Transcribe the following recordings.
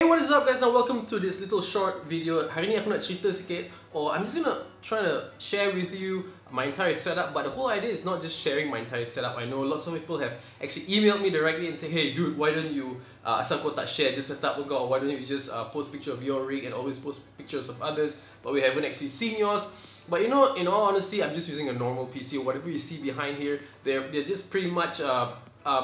Hey, what is up guys? Now welcome to this little short video. Hari ni aku nak cerita sikit, or I'm just gonna try to share with you my entire setup. But the whole idea is not just sharing my entire setup. I know lots of people have actually emailed me directly and say, hey dude, why don't you asal kau tak share just setup kau, or why don't you just post picture of your rig and always post pictures of others, but we haven't actually seen yours. But you know, in all honesty, I'm just using a normal PC. Whatever you see behind here, they're just pretty much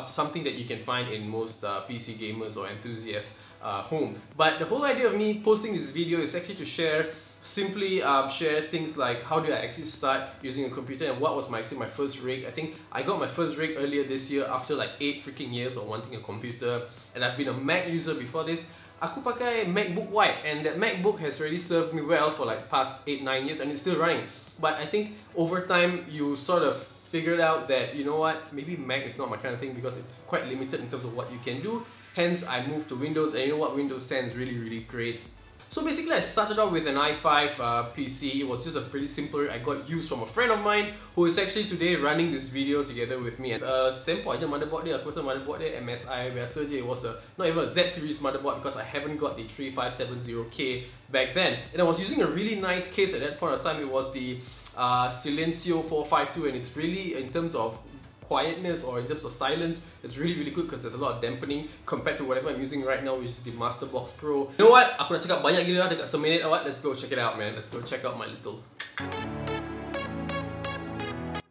something that you can find in most PC gamers or enthusiasts home. But the whole idea of me posting this video is actually to share share things like how do I actually start using a computer and what was my first rig. I think I got my first rig earlier this year after like 8 freaking years of wanting a computer, and I've been a Mac user before this. Aku pakai MacBook White, and that MacBook has already served me well for like past 8-9 years and it's still running. But I think over time you sort of figured out that, you know what, maybe Mac is not my kind of thing because it's quite limited in terms of what you can do. Hence, I moved to Windows, and you know what, Windows 10 is really great. So basically, I started out with an i5 PC. It was just a pretty simple, I got used from a friend of mine who is actually today running this video together with me. And simple aja motherboard dia, aku rasa motherboard dia MSI biasa je. It was not even a Z series motherboard because I haven't got the 3570K back then. And I was using a really nice case at that point of time. It was the Silencio 452, and it's really, in terms of quietness or in terms of silence, it's really good because there's a lot of dampening compared to whatever I'm using right now, which is the Masterbox Pro. You know what? Aku dah cakap banyak gila dekat seminit awak. Let's go check it out, man. Let's go check out my little...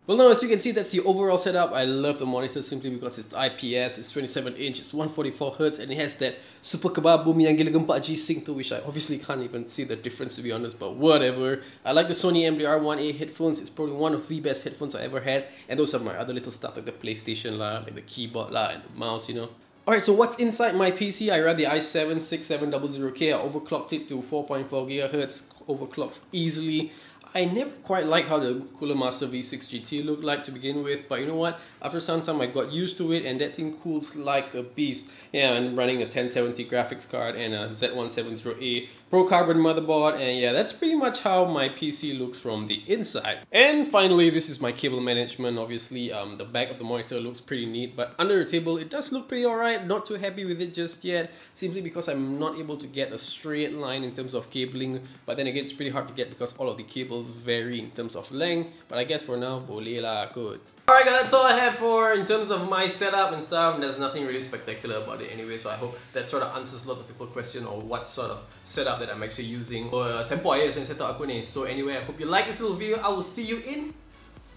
Well, now as you can see, that's the overall setup. I love the monitor simply because it's IPS, it's 27 inch, it's 144Hz, and it has that super kebab boom yang gila gempak G-Sync to, which I obviously can't even see the difference to be honest, but whatever. I like the Sony MDR1A headphones. It's probably one of the best headphones I ever had, and those are my other little stuff like the PlayStation lah, like the keyboard lah, and the mouse, you know. Alright, so what's inside my PC? I run the i7 6700K. I overclocked it to 4.4 GHz, overclocks easily. I never quite liked how the Coolermaster V6 GT looked like to begin with, but you know what? After some time I got used to it, and that thing cools like a beast. Yeah, I'm running a 1070 graphics card and a Z170A Pro Carbon motherboard, and yeah, that's pretty much how my PC looks from the inside. And finally, this is my cable management. Obviously, the back of the monitor looks pretty neat, but under the table it does look pretty alright. Not too happy with it just yet, simply because I'm not able to get a straight line in terms of cabling, but then again, it's pretty hard to get because all of the cables vary in terms of length, but I guess for now, boleh lah kot. Alright guys, that's all I have for in terms of my setup and stuff. There's nothing really spectacular about it anyway, so I hope that sort of answers a lot of people's question or what sort of setup that I'm actually using. Sample aja yang setup aku ni. So anyway, I hope you like this little video. I will see you in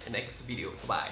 the next video. Bye.